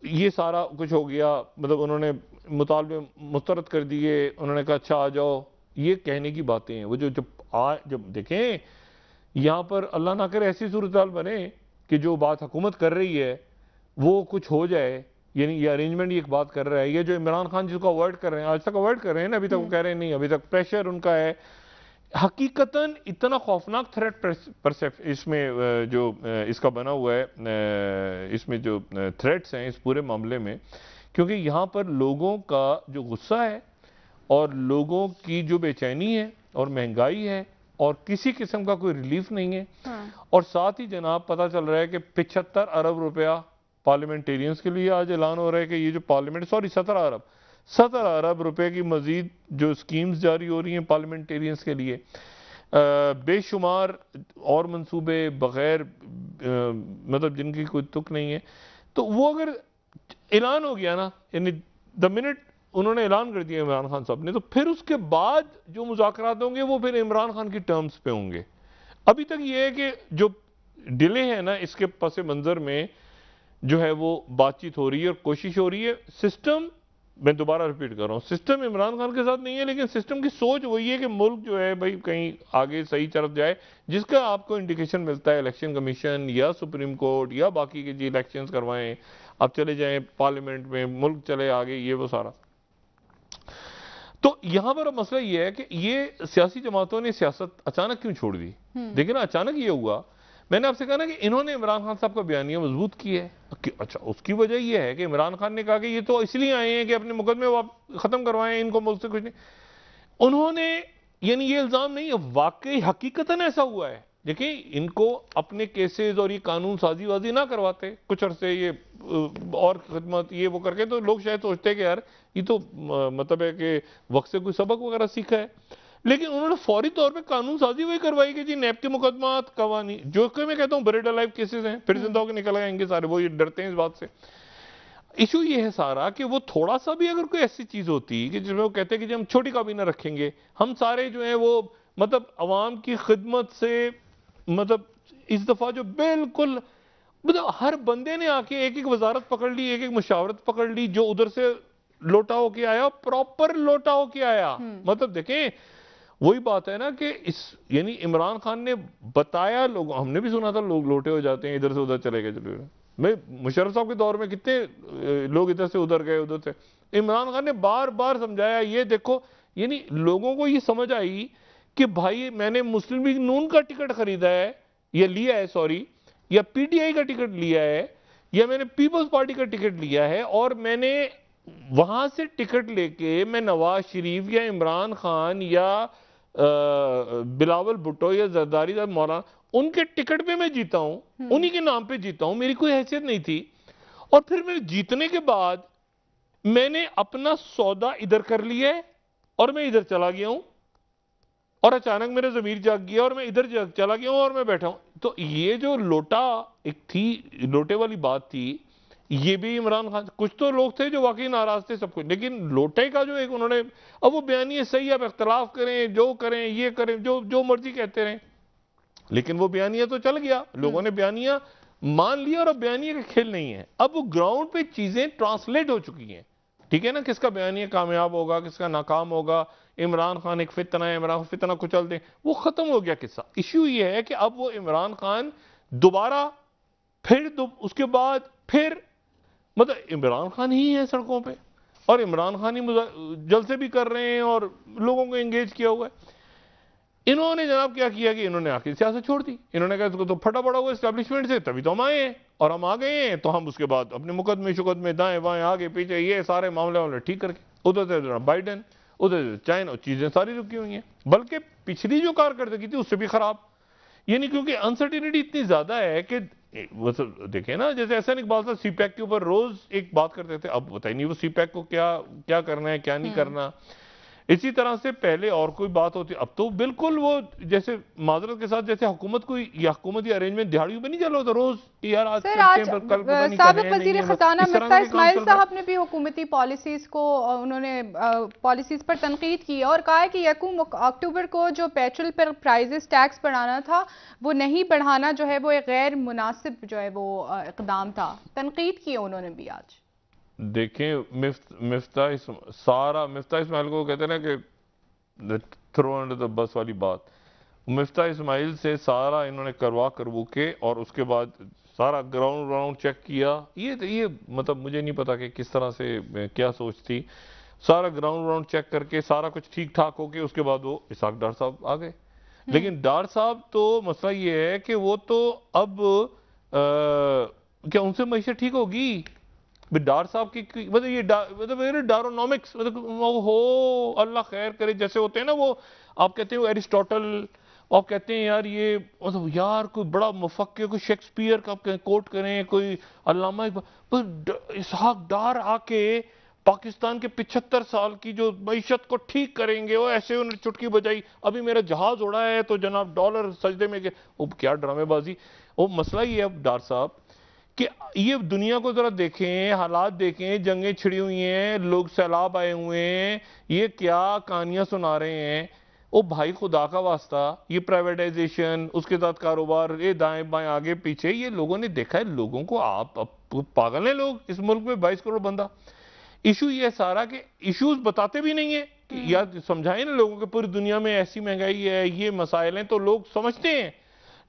ये सारा कुछ हो गया, मतलब उन्होंने मुतालबे मुस्तरद कर दिए, उन्होंने कहा अच्छा आ जाओ, ये कहने की बातें हैं। वो जब देखें यहाँ पर अल्लाह ना करे ऐसी सूरत बने कि जो बात हुकूमत कर रही है वो कुछ हो जाए, यानी ये अरेंजमेंट ये एक बात कर रहा है, ये जो इमरान खान जिसको अवॉइड कर रहे हैं, आज तक अवॉइड कर रहे हैं ना, अभी तक वो कह रहे हैं नहीं, अभी तक प्रेशर उनका है। हकीकतन इतना खौफनाक थ्रेट परसेप्शन इसमें जो इसका बना हुआ है, इसमें जो थ्रेट्स हैं इस पूरे मामले में, क्योंकि यहाँ पर लोगों का जो गुस्सा है और लोगों की जो बेचैनी है और महंगाई है और किसी किस्म का कोई रिलीफ नहीं है। और साथ ही जनाब पता चल रहा है कि 75 अरब रुपया पार्लियामेंटेरियंस के लिए आज ऐलान हो रहा है कि ये जो पार्लियामेंट 17 अरब 70 अरब रुपए की मजीद जो स्कीम्स जारी हो रही हैं पार्लियामेंटेरियंस के लिए, बेशुमार और मंसूबे बगैर मतलब जिनकी कोई तुक नहीं है। तो वो अगर ऐलान हो गया ना, यानी द मिनट उन्होंने ऐलान कर दिया इमरान खान साहब ने, तो फिर उसके बाद जो मुज़ाकरात होंगे वो फिर इमरान खान की टर्म्स पे होंगे। अभी तक ये है कि जो डिले है ना, इसके पस मंजर में जो है वो बातचीत हो रही है और कोशिश हो रही है। सिस्टम, मैं दोबारा रिपीट कर रहा हूं, सिस्टम इमरान खान के साथ नहीं है, लेकिन सिस्टम की सोच वही है कि मुल्क जो है भाई कहीं आगे सही तरफ जाए, जिसका आपको इंडिकेशन मिलता है इलेक्शन कमीशन या सुप्रीम कोर्ट या बाकी के जी इलेक्शंस करवाएं, आप चले जाएं पार्लियामेंट में, मुल्क चले आगे, ये वो सारा। तो यहां पर मसला ये है कि ये सियासी जमातों ने सियासत अचानक क्यों छोड़ दी। देखिए ना, अचानक ये हुआ, मैंने आपसे कहा ना कि इन्होंने इमरान खान साहब का बयानिया मजबूत किया है। अच्छा, उसकी वजह यह है कि इमरान खान ने कहा कि ये तो इसलिए आए हैं कि अपने मुकदमे खत्म करवाएं, इनको मुल्क से कुछ नहीं। उन्होंने, यानी ये इल्जाम नहीं है, वाकई हकीकतन ऐसा हुआ है। देखिए, इनको अपने केसेस और ये कानून साजी वाजी ना करवाते कुछ अरसे, ये और खिदमत ये वो करके, तो लोग शायद सोचते हैं कि यार ये तो मतलब है कि वक्त से कोई सबक वगैरह सीखा है। लेकिन उन्होंने फौरी तौर पे कानून साजी वही करवाई कि जी नैब के मुकदमात कवानी, जो कि मैं कहता हूं बरेड लाइव केसेस हैं, फिर जिंदा होकर निकल आएंगे सारे, वो ये डरते हैं इस बात से। इशू ये है सारा कि वो थोड़ा सा भी अगर कोई ऐसी चीज होती कि जिसमें वो कहते हैं कि जी हम छोटी काबीना रखेंगे, हम सारे जो है वो मतलब अवाम की खिदमत से, मतलब इस दफा जो बिल्कुल मतलब हर बंदे ने आके एक एक वजारत पकड़ ली, एक एक मुशावरत पकड़ ली, जो उधर से लोटा होके आया, प्रॉपर लोटा होके आया। मतलब देखें, वही बात है ना कि इस, यानी इमरान खान ने बताया, लोग हमने भी सुना था लोग लोटे हो जाते हैं, इधर से उधर चले गए, चले गए। मैं मुशर्रफ साहब के दौर में कितने लोग इधर से उधर गए, उधर से। इमरान खान ने बार बार समझाया, ये देखो, यानी लोगों को ये समझ आई कि भाई मैंने मुस्लिम लीग नून का टिकट खरीदा है, या लिया है, सॉरी, या पीटीआई का टिकट लिया है, या मैंने पीपल्स पार्टी का टिकट लिया है, और मैंने वहां से टिकट लेके मैं नवाज शरीफ या इमरान खान या बिलावल भुट्टो या जरदारी या मौलाना, उनके टिकट पे मैं जीता हूं, उन्हीं के नाम पे जीता हूं, मेरी कोई हैसियत नहीं थी। और फिर मेरे जीतने के बाद मैंने अपना सौदा इधर कर लिया है और मैं इधर चला गया हूं, और अचानक मेरा जमीर जाग गया और मैं इधर चला गया हूं और मैं बैठा हूं। तो ये जो लोटा एक थी, लोटे वाली बात थी, ये भी इमरान खान, कुछ तो लोग थे जो वाकई नाराज थे सब कुछ, लेकिन लोटे का जो एक उन्होंने, अब वो बयानिया सही है, आप इख्तलाफ करें, जो करें, ये करें, जो जो मर्जी कहते रहें, लेकिन वो बयानिया तो चल गया, लोगों ने बयानिया मान लिया, और अब बयानिया का खेल नहीं है, अब वो ग्राउंड पे चीजें ट्रांसलेट हो चुकी हैं। ठीक है ना, किसका बयानिया कामयाब होगा, किसका नाकाम होगा, इमरान खान एक फितना है, इमरान फितना कुचल दें, वो खत्म हो गया किस्सा। इश्यू ये है कि अब वो इमरान खान दोबारा फिर उसके बाद फिर, मतलब इमरान खान ही है सड़कों पे, और इमरान खान ही जलसे भी कर रहे हैं और लोगों को एंगेज किया हुआ है। इन्होंने जनाब क्या किया कि इन्होंने आखिर सियासत छोड़ दी। इन्होंने कहा इसको तो फटा पड़ा हुआ एस्टेब्लिशमेंट से, तभी तो हम आए हैं, और हम आ गए हैं तो हम उसके बाद अपने मुकदमे शुकदमे दाएं बाएं आगे पीछे ये सारे मामले ठीक करके, उधर से बाइडेन, उधर से चाइना, चीजें सारी रुकी हुई हैं, बल्कि पिछली जो कारकर्दगी थी उससे भी खराब। यानी क्योंकि अनसर्टिनिटी इतनी ज्यादा है कि देखे ना, जैसे एहसान इकबाल साहब सीपैक के ऊपर रोज एक बात करते थे, अब बताइए नहीं वो सीपैक को क्या क्या करना है, क्या नहीं करना। इसी तरह से पहले और कोई बात होती, अब तो बिल्कुल वो जैसे माजरत के साथ जैसे हुकूमत कोई या हुकूमती अरेंजमेंट दिहाड़ियों पे नहीं चल रहा होता रोज कि यार आज सर, आज साबिक वजीर खजाना मिर्जा इस्माइल साहब ने भी हुकूमती पॉलिसीज को, उन्होंने पॉलिसीज पर तनकीद की और कहा है कि 1 अक्टूबर को जो पेट्रोल पर प्राइजेस टैक्स बढ़ाना था वो नहीं बढ़ाना जो है वो एक गैर मुनासिब जो है वो इकदाम था। तनकीद की उन्होंने भी आज। देखें, मिफ्ता इस्माइल को कहते हैं ना कि थ्रो अंडर द बस वाली बात, मिफ्ता इस्माइल से सारा इन्होंने करवू के, और उसके बाद सारा ग्राउंड चेक किया। ये मतलब मुझे नहीं पता कि किस तरह से क्या सोच थी, सारा ग्राउंड चेक करके सारा कुछ ठीक ठाक होके उसके बाद वो इसाक डार साहब आ गए। लेकिन डार साहब तो मसला ये है कि वो तो अब क्या उनसे मईशत ठीक होगी? डार साहब की मतलब ये मतलब डारोनॉमिक्स, मतलब हो अल्लाह खैर करे, जैसे होते हैं ना वो, आप कहते हो एरिस्टोटल, आप कहते हैं यार ये मतलब यार कोई बड़ा मुफक्किर, कोई शेक्सपियर का कोट करें, कोई अल्लामा इसहाक डार आके पाकिस्तान के 75 साल की जो मईशत को ठीक करेंगे, वो ऐसे उन्होंने चुटकी बजाई, अभी मेरा जहाज उड़ा है तो जनाब डॉलर सजदे में गए। वो क्या ड्रामेबाजी। वो मसला ये है डार साहब कि ये दुनिया को जरा देखें, हालात देखें, जंगें छिड़ी हुई हैं, लोग सैलाब आए हुए हैं, ये क्या कहानियां सुना रहे हैं। ओ भाई खुदा का वास्ता, ये प्राइवेटाइजेशन, उसके साथ कारोबार, ये दाएं बाएं आगे पीछे, ये लोगों ने देखा है। लोगों को आप पागल हैं लोग इस मुल्क में, 22 करोड़ बंदा। इशू ये सारा कि इश्यूज बताते भी नहीं है कि या समझाएं ना लोगों को पूरी दुनिया में ऐसी महंगाई है, ये मसाइल हैं, तो लोग समझते हैं।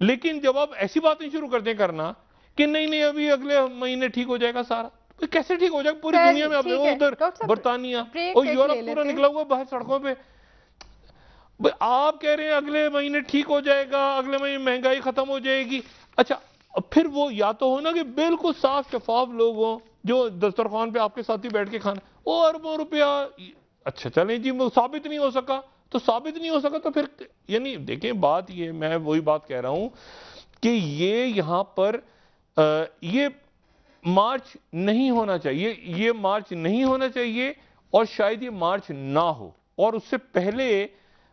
लेकिन जब आप ऐसी बातें शुरू करते हैं करना कि नहीं नहीं अभी अगले महीने ठीक हो जाएगा सारा, तो कैसे ठीक हो जाएगा पूरी दुनिया में? आप देखो उधर बर्तानिया और यूरोप पूरा निकला हुआ बाहर सड़कों पे। आप कह रहे हैं अगले महीने ठीक हो जाएगा, अगले महीने महंगाई खत्म हो जाएगी। अच्छा, फिर वो या तो हो ना कि बिल्कुल साफ शफाफ लोग हों जो दस्तरखान पे आपके साथ ही बैठ के खाना, वो अरबों रुपया। अच्छा चलें जी, वो साबित नहीं हो सका तो साबित नहीं हो सका तो फिर यानी देखें बात ये, मैं वही बात कह रहा हूं कि ये यहां पर ये मार्च नहीं होना चाहिए, ये मार्च नहीं होना चाहिए और शायद ये मार्च ना हो। और उससे पहले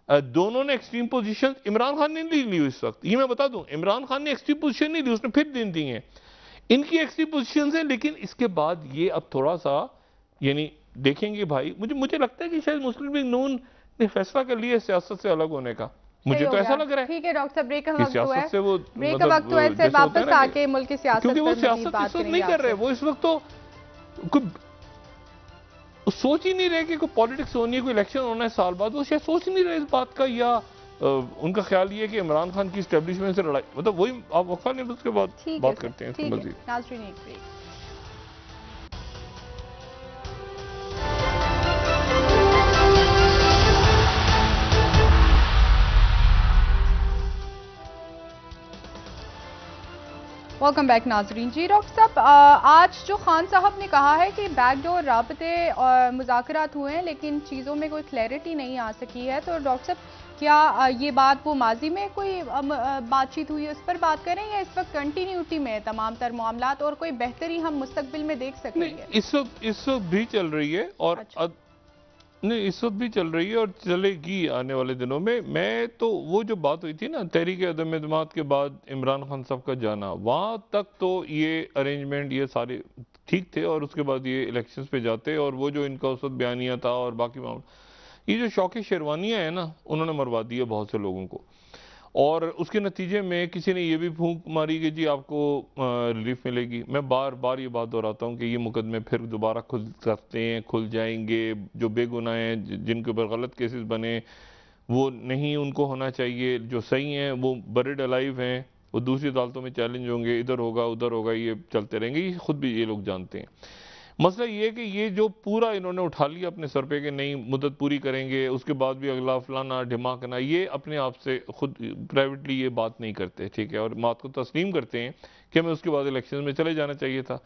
दोनों ने एक्सट्रीम पोजीशन, इमरान खान ने नहीं ली इस वक्त, ये मैं बता दूं, इमरान खान ने एक्सट्रीम पोजीशन नहीं ली, उसने फिर दिन दी है। इनकी एक्सट्रीम पोजीशन है, लेकिन इसके बाद ये अब थोड़ा सा यानी देखेंगे भाई। मुझे लगता है कि शायद मुस्लिम लीग नून ने फैसला कर लिया सियासत से अलग होने का, मुझे तो ऐसा लग रहा है। ठीक है डॉक्टर साहब, ब्रेक का वक्त हुआ है, से वो ब्रेक का वक्त हुआ है, इससे वापस आके मुल्क की सियासत क्योंकि वो पर सियासत इस वक्त नहीं कर रहे, वो इस वक्त तो कोई सोच ही नहीं रहे कि कोई पॉलिटिक्स होनी है, कोई इलेक्शन होना है साल बाद, वो शायद सोच ही नहीं रहे इस बात का। या उनका ख्याल ये है कि इमरान खान की एस्टेब्लिशमेंट से लड़ाई, मतलब वही आप वक्फा नहीं, उसके बाद बात करते हैं मजीद। नाज़रीन एक ब्रेक। वेलकम बैक नाजरीन। जी डॉक्टर साहब, आज जो खान साहब ने कहा है कि बैकडोर राबते और मुज़ाकरात हुए हैं लेकिन चीज़ों में कोई क्लैरिटी नहीं आ सकी है, तो डॉक्टर साहब क्या ये बात वो माजी में कोई बातचीत हुई है उस पर बात करें, या इस वक्त कंटिन्यूटी में तमाम तर मामलात और कोई बेहतरी हम मुस्तकबिल में देख सकेंगे? इस वक्त भी चल रही है और अच्छा। नहीं, इस वक्त भी चल रही है और चलेगी आने वाले दिनों में। मैं तो वो जो बात हुई थी ना तहरीक अदम एतमाद के बाद इमरान खान साहब का जाना, वहां तक तो ये अरेंजमेंट ये सारे ठीक थे और उसके बाद ये इलेक्शंस पे जाते और वो जो इनका उस वक्त बयानिया था और बाकी मामला, ये जो शौकी शेरवानियां है ना, उन्होंने मरवा दी है बहुत से लोगों को। और उसके नतीजे में किसी ने ये भी फूंक मारी कि जी आपको रिलीफ मिलेगी। मैं बार बार ये बात दोहराता हूँ कि ये मुकदमे फिर दोबारा खुल सकते हैं, खुल जाएंगे। जो बेगुनाह हैं, जिनके ऊपर गलत केसेस बने, वो नहीं उनको होना चाहिए। जो सही हैं वो बरिड अलाइव हैं, वो दूसरी अदालतों में चैलेंज होंगे, इधर होगा उधर होगा, ये चलते रहेंगे। ये खुद भी ये लोग जानते हैं। मसला ये है कि ये जो पूरा इन्होंने उठा लिया अपने सर पे कि नहीं मुद्दत पूरी करेंगे, उसके बाद भी अगला फलाना ढिमाकना, ये अपने आप से खुद प्राइवेटली ये बात नहीं करते, ठीक है, और बात को तस्लीम करते हैं कि हमें उसके बाद इलेक्शन में चले जाना चाहिए था।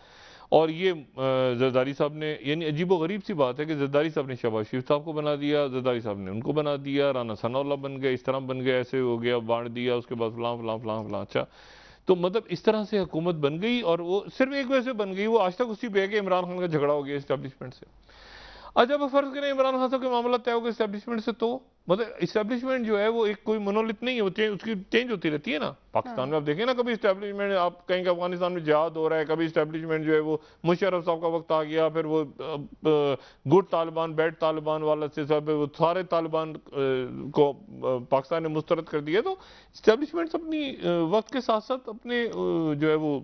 और ये जरदारी साहब ने, यानी अजीबो गरीब सी बात है कि जरदारी साहब ने शहबाज शरीफ साहब को बना दिया, जरदारी साहब ने उनको बना दिया, राना सनाउल्लाह बन गए, इस तरह बन गए, ऐसे हो गया, बांट दिया, उसके बाद फलां फलां फलां फलां। अच्छा, तो मतलब इस तरह से हुकूमत बन गई और वो सिर्फ एक वजह से बन गई, वो आज तक उसी पे है कि इमरान खान का झगड़ा हो गया इस्टेब्लिशमेंट से। अच्छा, अब फर्ज करें इमरान खान साहब के मामला तय हो गया इस्टेब्लिशमेंट से, तो मतलब इस्टेब्लिशमेंट जो है वो एक कोई मोनोलिथ नहीं है, वो उसकी चेंज होती रहती है ना। पाकिस्तान में आप देखें ना, कभी इस्टेब्लिशमेंट आप कहीं कि अफगानिस्तान में जिहाद हो रहा है, कभी इस्टेब्लिशमेंट जो है वो मुशर्रफ साहब का वक्त आ गया, फिर वो गुड तालिबान बैड तालिबान वाला से सब वो सारे तालिबान को पाकिस्तान ने मुस्तरद कर दिया। तो इस्टेब्लिशमेंट अपनी वक्त के साथ साथ अपने जो है वो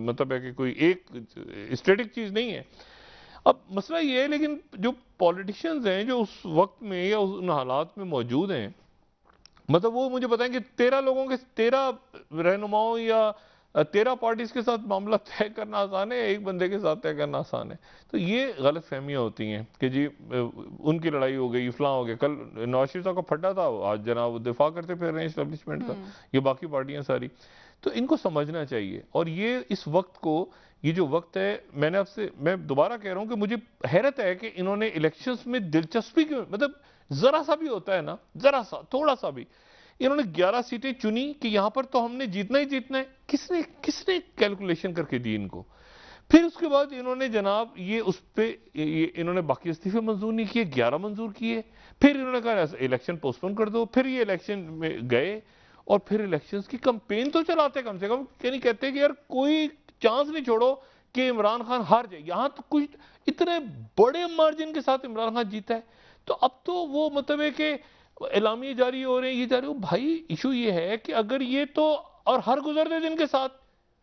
मतलब है कि कोई एक स्टेटिक चीज़ नहीं है। अब मसला ये है, लेकिन जो पॉलिटिशियंस हैं जो उस वक्त में या उन हालात में मौजूद हैं, मतलब वो मुझे बताएं कि 13 लोगों के 13 रहनुमाओं या 13 पार्टीज के साथ मामला तय करना आसान है, एक बंदे के साथ तय करना आसान है। तो ये गलत फहमियाँ होती हैं कि जी उनकी लड़ाई हो गई, फलां हो गया। कल नवाज शरीफ साहब का फड्डा था, आज जनाब दिफा करते फिर रहे हैं इस्टेब्लिशमेंट का, ये बाकी पार्टियां सारी। तो इनको समझना चाहिए। और ये इस वक्त को, ये जो वक्त है, मैं दोबारा कह रहा हूं कि मुझे हैरत है कि इन्होंने इलेक्शंस में दिलचस्पी क्यों, मतलब जरा सा भी होता है ना, जरा सा थोड़ा सा भी, इन्होंने 11 सीटें चुनी कि यहां पर तो हमने जीतना ही जीतना है। किसने किसने कैलकुलेशन करके दी इनको? फिर उसके बाद इन्होंने जनाब ये उस पे ये इन्होंने बाकी इस्तीफे मंजूर नहीं किए, 11 मंजूर किए। फिर इन्होंने कहा इलेक्शन पोस्टपोन कर दो। फिर ये इलेक्शन में गए और फिर इलेक्शंस की कैंपेन तो चलाते कम से कम, नहीं कहते कि यार कोई चांस नहीं छोड़ो कि इमरान खान हार जाए। यहां तो कुछ इतने बड़े मार्जिन के साथ इमरान खान जीता है। तो अब तो वो मतलब है कि एलामिये जारी हो रहे हैं, ये जारी हो। भाई इशू ये है कि अगर ये तो और हर गुजरते दिन के साथ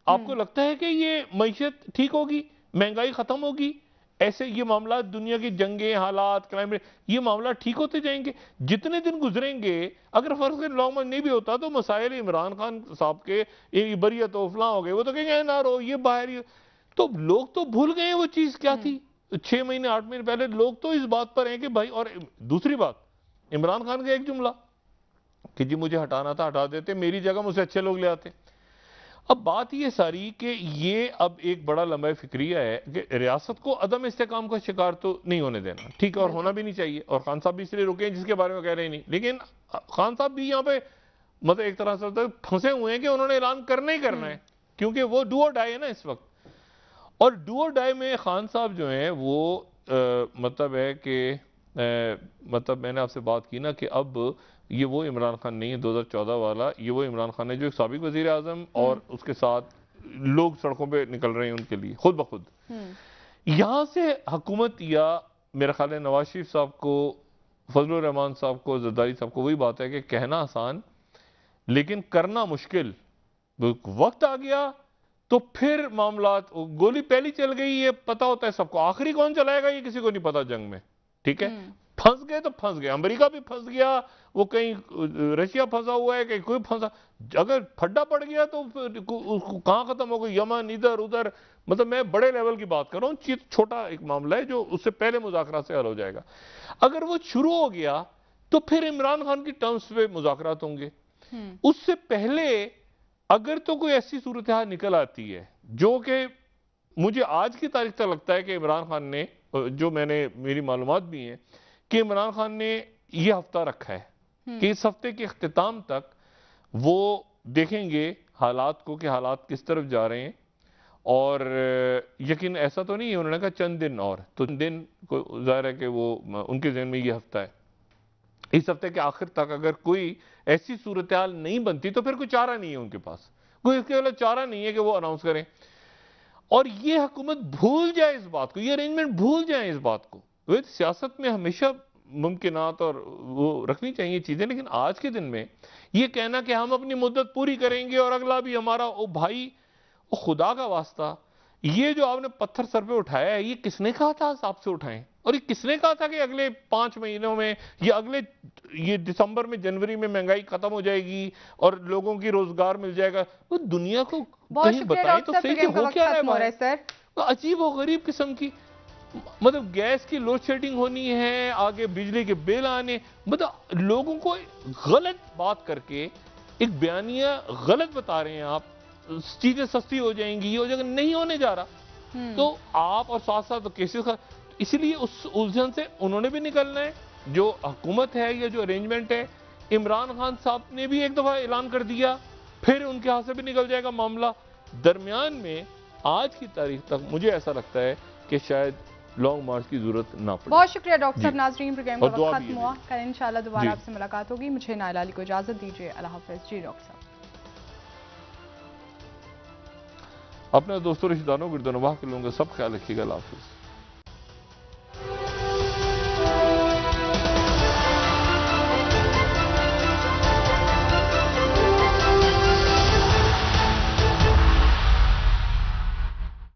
आपको लगता है कि ये मईशत ठीक होगी, महंगाई खत्म होगी, ऐसे ये मामला दुनिया की जंगें, हालात, क्लाइमेट, ये मामला ठीक होते जाएंगे। जितने दिन गुजरेंगे, अगर फर्ज करें लॉन्ग मार्च नहीं भी होता तो मसाइल इमरान खान साहब के ये बरियत फला हो गए, वो तो कहेंगे ना रो ये बाहर। तो लोग तो भूल गए वो चीज क्या थी 6 महीने 8 महीने पहले। लोग तो इस बात पर हैं कि भाई, और दूसरी बात इमरान खान का एक जुमला कि जी मुझे हटाना था हटा देते, मेरी जगह मुझसे अच्छे लोग ले आते। अब बात ये सारी कि ये अब एक बड़ा लंबा फिक्रिया है कि रियासत को अदम इस्तेकाम का शिकार तो नहीं होने देना, ठीक है, और होना भी नहीं चाहिए। और खान साहब भी इसलिए रुके हैं जिसके बारे में कह रहे ही नहीं, लेकिन खान साहब भी यहाँ पे मतलब एक तरह से फंसे हुए हैं कि उन्होंने ऐलान करना ही करना है, क्योंकि वो डू और डाई है ना इस वक्त। और डू और डाई में खान साहब जो हैं वो मतलब है कि मतलब मैंने आपसे बात की ना कि अब ये वो इमरान खान नहीं है 2014 वाला, ये वो इमरान खान है जो एक साबिक वजीर आजम और उसके साथ लोग सड़कों पे निकल रहे हैं उनके लिए खुद ब खुद। यहां से हुकूमत या मेरा ख्याल है नवाज शरीफ साहब को, फजलुर रहमान साहब को, जरदारी साहब को वही बात है कि कहना आसान लेकिन करना मुश्किल। वक्त आ गया तो फिर मामला, गोली पहली चल गई, ये पता होता है सबको, आखिरी कौन चलाएगा ये किसी को नहीं पता जंग में, ठीक है। फंस गए तो फंस गए, अमेरिका भी फंस गया, वो कहीं रशिया फंसा हुआ है, कहीं कोई फंसा। अगर फड्डा पड़ गया तो उसको कहां खत्म हो गई, यमन इधर उधर। मतलब मैं बड़े लेवल की बात कर रहा हूं, छोटा एक मामला है जो उससे पहले मुज़ाकरा से हल हो जाएगा। अगर वो शुरू हो गया तो फिर इमरान खान की टर्म्स पे मुज़ाकरात होंगे। उससे पहले अगर तो कोई ऐसी सूरत हाल निकल आती है जो कि मुझे आज की तारीख तक लगता है कि इमरान खान ने, जो मेरी मालूमात भी हैं कि इमरान खान ने यह हफ्ता रखा है कि इस हफ्ते के इख्तिताम तक वो देखेंगे हालात को कि हालात किस तरफ जा रहे हैं। और यकीन ऐसा तो नहीं है, उन्होंने कहा चंद दिन और, तो दिन को जाहिर है कि वो उनके ज़हन में ये हफ्ता है। इस हफ्ते के आखिर तक अगर कोई ऐसी सूरत हाल नहीं बनती तो फिर कोई चारा नहीं है उनके पास, कोई इसके लिए चारा नहीं है कि वो अनाउंस करें। और ये हुकूमत भूल जाए इस बात को, ये अरेंजमेंट भूल जाए इस बात को। वे सियासत में हमेशा मुमकिनात और वो रखनी चाहिए चीजें, लेकिन आज के दिन में ये कहना कि हम अपनी मुद्दत पूरी करेंगे और अगला भी हमारा, ओ भाई, ओ खुदा का वास्ता, ये जो आपने पत्थर सर पे उठाया है ये किसने कहा था आपसे उठाएं? और ये किसने कहा था कि अगले 5 महीनों में या अगले ये दिसंबर में जनवरी में महंगाई खत्म हो जाएगी और लोगों की रोजगार मिल जाएगा? वो दुनिया को कहीं बताएं तो सही कि हो क्या रहा है सर? तो अजीब और गरीब किस्म की, मतलब गैस की लोड शेडिंग होनी है, आगे बिजली के बिल आने, मतलब लोगों को गलत बात करके एक बयानिया गलत बता रहे हैं आप, चीजें सस्ती हो जाएंगी, ये हो जाएगा, नहीं होने जा रहा। तो आप और साथ साथ केसेस का, इसलिए उस उलझन से उन्होंने भी निकलना है। जो हुकूमत है या जो अरेंजमेंट है, इमरान खान साहब ने भी एक दफा ऐलान कर दिया, फिर उनके हाथ से भी निकल जाएगा मामला। दरमियान में आज की तारीख तक मुझे ऐसा लगता है कि शायद लॉन्ग मार्च की जरूरत ना पड़े। बहुत शुक्रिया डॉक्टर साहब। नाजरीन, प्रोग्राम का वक्त खत्म हुआ, कल इंशाल्लाह दोबारा आपसे मुलाकात होगी। मुझे नाइला अली को इजाजत दीजिए, अल्लाह हाफिज। जी डॉक्टर साहब। अपने दोस्तों रिश्तेदारों गिरदोनवाह के लोगों का सब ख्याल रखिएगा। अल्लाह हाफिज।